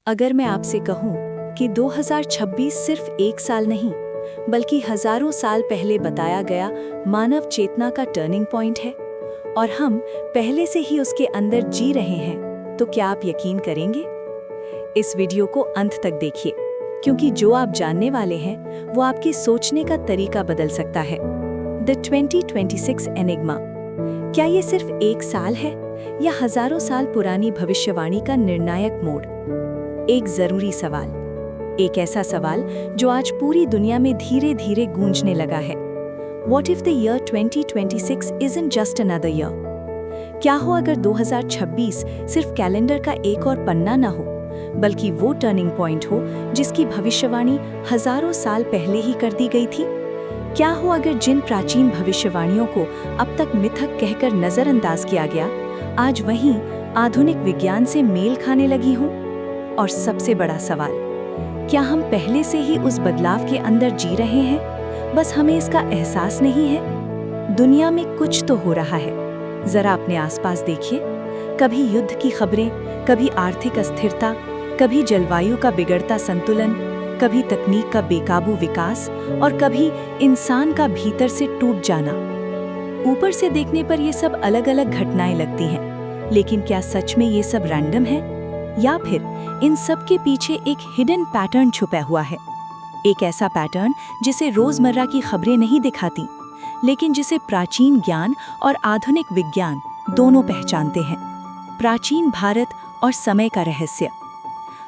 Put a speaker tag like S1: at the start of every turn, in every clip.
S1: अगर मैं आपसे कहूं कि 2026 सिर्फ एक साल नहीं बल्कि हजारों साल पहले बताया गया मानव चेतना का टर्निंग पॉइंट है और हम पहले से ही उसके अंदर जी रहे हैं, तो क्या आप यकीन करेंगे? इस वीडियो को अंत तक देखिए, क्योंकि जो आप जानने वाले हैं वो आपके सोचने का तरीका बदल सकता है। The 2026 enigma. क्या ये सिर्फ एक साल है या हजारों साल पुरानी भविष्यवाणी का निर्णायक मोड़? एक जरूरी सवाल, एक ऐसा सवाल जो आज पूरी दुनिया में धीरे धीरे गूंजने लगा है। What if the year 2026 isn't just another year? क्या हो अगर 2026 सिर्फ कैलेंडर का एक और पन्ना ना हो, बल्कि वो टर्निंग पॉइंट हो जिसकी भविष्यवाणी हजारों साल पहले ही कर दी गई थी? क्या हो अगर जिन प्राचीन भविष्यवाणियों को अब तक मिथक कहकर नजरअंदाज किया गया, आज वहीं आधुनिक विज्ञान से मेल खाने लगी हों? और सबसे बड़ा सवाल, क्या हम पहले से ही उस बदलाव के अंदर जी रहे हैं, बस हमें इसका एहसास नहीं है? दुनिया में कुछ तो हो रहा है। जरा अपने आसपास देखिए, कभी युद्ध की खबरें, कभी आर्थिक अस्थिरता, कभी जलवायु का बिगड़ता संतुलन, कभी तकनीक का बेकाबू विकास और कभी इंसान का भीतर से टूट जाना। ऊपर से देखने पर ये सब अलग अलग घटनाएं लगती हैं, लेकिन क्या सच में ये सब रैंडम है या फिर इन सब के पीछे एक हिडन पैटर्न छुपा हुआ है? एक ऐसा पैटर्न जिसे रोजमर्रा की खबरें नहीं दिखाती, लेकिन जिसे प्राचीन ज्ञान और आधुनिक विज्ञान दोनों पहचानते हैं। प्राचीन भारत और समय का रहस्य।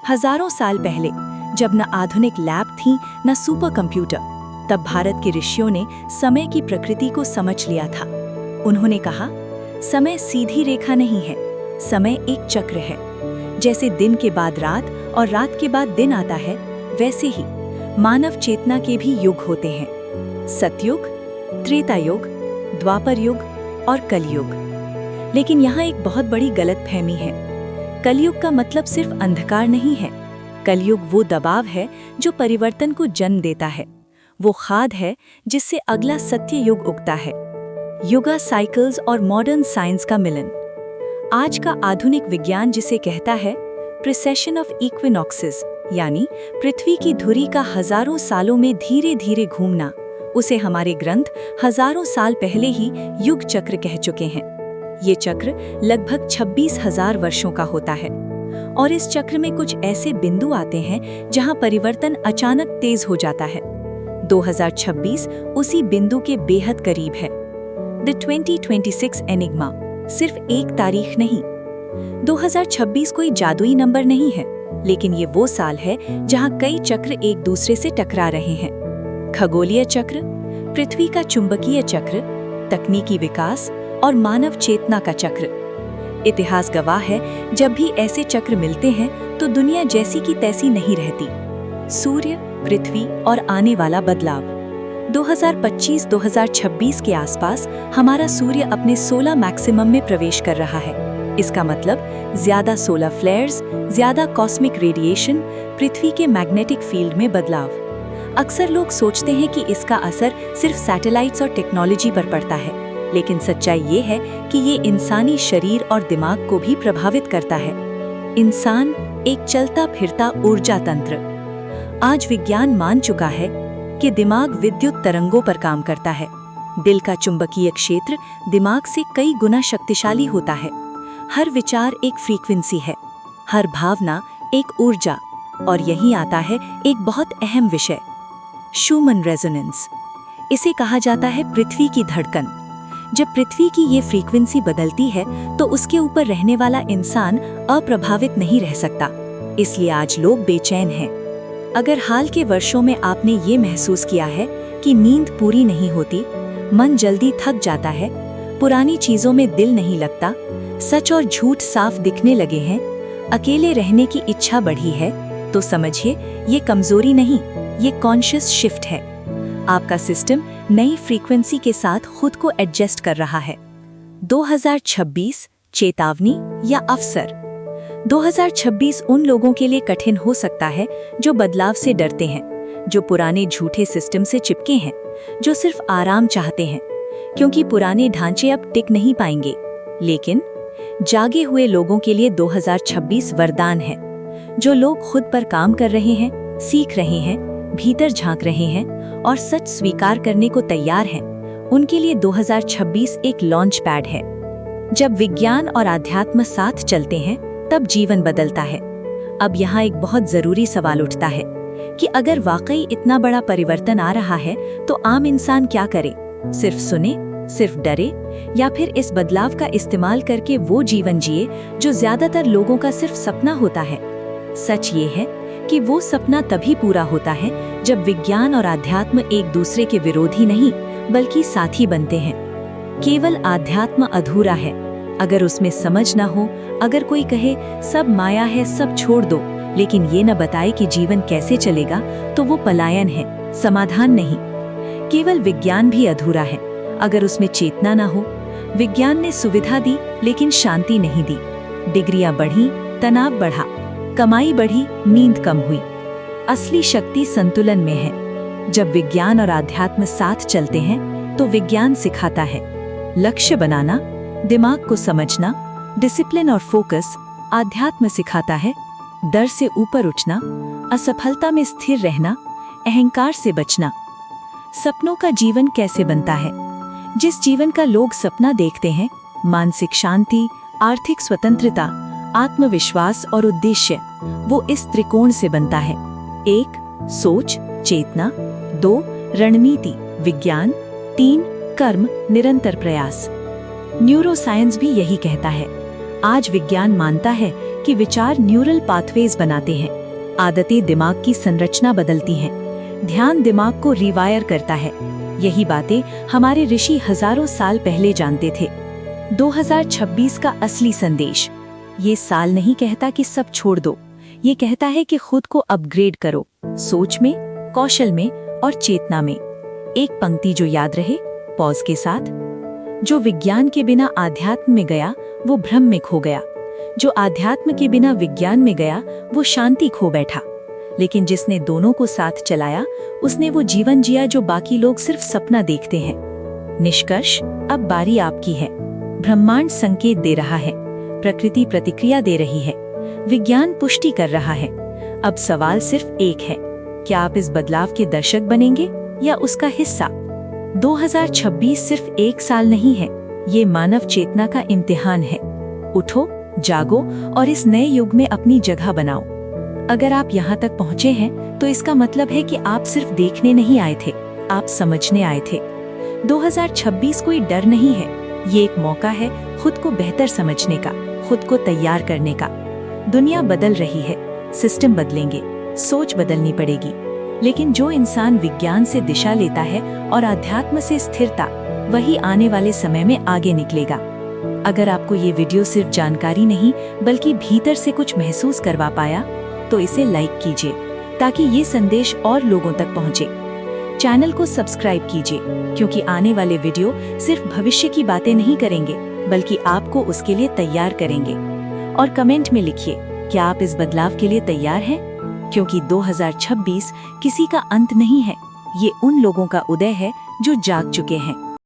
S1: हजारों साल पहले, जब न आधुनिक लैब थी न सुपर कंप्यूटर, तब भारत के ऋषियों ने समय की प्रकृति को समझ लिया था। उन्होंने कहा, समय सीधी रेखा नहीं है, समय एक चक्र है। जैसे दिन के बाद रात और रात के बाद दिन आता है, वैसे ही मानव चेतना के भी युग होते हैं। सतयुग, त्रेता युग, द्वापर युग और कलयुग। लेकिन यहाँ एक बहुत बड़ी गलतफहमी है। कलयुग का मतलब सिर्फ अंधकार नहीं है। कलयुग वो दबाव है जो परिवर्तन को जन्म देता है। वो खाद है जिससे अगला सत्य युग उगता है। युगा साइकिल्स और मॉडर्न साइंस का मिलन। आज का आधुनिक विज्ञान जिसे कहता है प्रिसेशन ऑफ इक्विनॉक्सेस, यानी पृथ्वी की धुरी का हजारों सालों में धीरे धीरे घूमना, उसे हमारे ग्रंथ हजारों साल पहले ही युग चक्र कह चुके हैं। ये चक्र लगभग 26,000 वर्षों का होता है और इस चक्र में कुछ ऐसे बिंदु आते हैं जहां परिवर्तन अचानक तेज हो जाता है। 2026 उसी बिंदु के बेहद करीब है। द 2026 एनिग्मा सिर्फ एक तारीख नहीं। 2026 कोई जादुई नंबर नहीं है, लेकिन ये वो साल है जहां कई चक्र एक दूसरे से टकरा रहे हैं। खगोलीय चक्र, पृथ्वी का चुंबकीय चक्र, तकनीकी विकास और मानव चेतना का चक्र। इतिहास गवाह है, जब भी ऐसे चक्र मिलते हैं तो दुनिया जैसी की तैसी नहीं रहती। सूर्य, पृथ्वी और आने वाला बदलाव। 2025-2026 के आसपास हमारा सूर्य अपने 16 मैक्सिमम में प्रवेश कर रहा है। इसका मतलब ज्यादा सोलर फ्लेयर्स, ज्यादा कॉस्मिक रेडिएशन, पृथ्वी के मैग्नेटिक फील्ड में बदलाव। अक्सर लोग सोचते हैं कि इसका असर सिर्फ सैटेलाइट्स और टेक्नोलॉजी पर पड़ता है, लेकिन सच्चाई ये है कि ये इंसानी शरीर और दिमाग को भी प्रभावित करता है। इंसान एक चलता फिरता ऊर्जा तंत्र। आज विज्ञान मान चुका है कि दिमाग विद्युत तरंगों पर काम करता है। दिल का चुंबकीय क्षेत्र दिमाग से कई गुना शक्तिशाली होता है। हर विचार एक फ्रीक्वेंसी है, हर भावना एक ऊर्जा। और यहीं आता है एक बहुत अहम विषय, शूमन रेजोनेंस। इसे कहा जाता है पृथ्वी की धड़कन। जब पृथ्वी की ये फ्रीक्वेंसी बदलती है तो उसके ऊपर रहने वाला इंसान अप्रभावित नहीं रह सकता। इसलिए आज लोग बेचैन हैं। अगर हाल के वर्षों में आपने ये महसूस किया है कि नींद पूरी नहीं होती, मन जल्दी थक जाता है, पुरानी चीजों में दिल नहीं लगता, सच और झूठ साफ दिखने लगे हैं, अकेले रहने की इच्छा बढ़ी है, तो समझिए ये कमजोरी नहीं, ये कॉन्शियस शिफ्ट है। आपका सिस्टम नई फ्रीक्वेंसी के साथ खुद को एडजस्ट कर रहा है। 2026 चेतावनी या अवसर। 2026 उन लोगों के लिए कठिन हो सकता है जो बदलाव से डरते हैं, जो पुराने झूठे सिस्टम से चिपके हैं, जो सिर्फ आराम चाहते हैं, क्योंकि पुराने ढांचे अब टिक नहीं पाएंगे। लेकिन जागे हुए लोगों के लिए 2026 वरदान है। जो लोग खुद पर काम कर रहे हैं, सीख रहे हैं, भीतर झांक रहे हैं और सच स्वीकार करने को तैयार हैं, उनके लिए 2026 एक लॉन्च पैड है। जब विज्ञान और आध्यात्म साथ चलते हैं तब जीवन बदलता है। अब यहाँ एक बहुत जरूरी सवाल उठता है कि अगर वाकई इतना बड़ा परिवर्तन आ रहा है तो आम इंसान क्या करे? सिर्फ सुने, सिर्फ डरे, या फिर इस बदलाव का इस्तेमाल करके वो जीवन जिए जो ज्यादातर लोगों का सिर्फ सपना होता है? सच ये है कि वो सपना तभी पूरा होता है जब विज्ञान और आध्यात्म एक दूसरे के विरोधी नहीं बल्कि साथी बनते हैं। केवल आध्यात्म अधूरा है अगर उसमें समझ ना हो। अगर कोई कहे सब माया है, सब छोड़ दो, लेकिन ये न बताए कि जीवन कैसे चलेगा, तो वो पलायन है, समाधान नहीं। केवल विज्ञान भी अधूरा है अगर उसमें चेतना ना हो। विज्ञान ने सुविधा दी लेकिन शांति नहीं दी। डिग्रियां बढ़ी, तनाव बढ़ा, कमाई बढ़ी, नींद कम हुई। असली शक्ति संतुलन में है। जब विज्ञान और आध्यात्म साथ चलते हैं तो विज्ञान सिखाता है लक्ष्य बनाना, दिमाग को समझना, डिसिप्लिन और फोकस। आध्यात्म सिखाता है डर से ऊपर उठना, असफलता में स्थिर रहना, अहंकार से बचना। सपनों का जीवन कैसे बनता है? जिस जीवन का लोग सपना देखते हैं, मानसिक शांति, आर्थिक स्वतंत्रता, आत्मविश्वास और उद्देश्य, वो इस त्रिकोण से बनता है। 1. सोच, चेतना। 2. रणनीति, विज्ञान। 3. कर्म, निरंतर प्रयास। न्यूरोसाइंस भी यही कहता है। आज विज्ञान मानता है कि विचार न्यूरल पाथवेज बनाते हैं। आदतें दिमाग की संरचना बदलती हैं। ध्यान दिमाग को रिवायर करता है। यही बातें हमारे ऋषि हजारों साल पहले जानते थे। 2026 का असली संदेश ये साल नहीं कहता कि सब छोड़ दो। ये कहता है कि खुद को अपग्रेड करो, सोच में, कौशल में और चेतना में। एक पंक्ति जो याद रहे पॉज के साथ। जो विज्ञान के बिना आध्यात्म में गया वो भ्रम में खो गया। जो आध्यात्म के बिना विज्ञान में गया वो शांति खो बैठा। लेकिन जिसने दोनों को साथ चलाया उसने वो जीवन जिया जो बाकी लोग सिर्फ सपना देखते हैं। निष्कर्ष, अब बारी आपकी है। ब्रह्मांड संकेत दे रहा है, प्रकृति प्रतिक्रिया दे रही है, विज्ञान पुष्टि कर रहा है। अब सवाल सिर्फ एक है, क्या आप इस बदलाव के दर्शक बनेंगे या उसका हिस्सा? 2026 सिर्फ एक साल नहीं है, ये मानव चेतना का इम्तिहान है। उठो, जागो और इस नए युग में अपनी जगह बनाओ। अगर आप यहाँ तक पहुँचे हैं तो इसका मतलब है कि आप सिर्फ देखने नहीं आए थे, आप समझने आए थे। 2026 कोई डर नहीं है, ये एक मौका है खुद को बेहतर समझने का, खुद को तैयार करने का। दुनिया बदल रही है, सिस्टम बदलेंगे, सोच बदलनी पड़ेगी, लेकिन जो इंसान विज्ञान से दिशा लेता है और आध्यात्म से स्थिरता, वही आने वाले समय में आगे निकलेगा। अगर आपको ये वीडियो सिर्फ जानकारी नहीं बल्कि भीतर से कुछ महसूस करवा पाया तो इसे लाइक कीजिए ताकि ये संदेश और लोगों तक पहुंचे। चैनल को सब्सक्राइब कीजिए क्योंकि आने वाले वीडियो सिर्फ भविष्य की बातें नहीं करेंगे बल्कि आपको उसके लिए तैयार करेंगे। और कमेंट में लिखिए, क्या आप इस बदलाव के लिए तैयार हैं? क्योंकि 2026 किसी का अंत नहीं है, ये उन लोगों का उदय है जो जाग चुके हैं।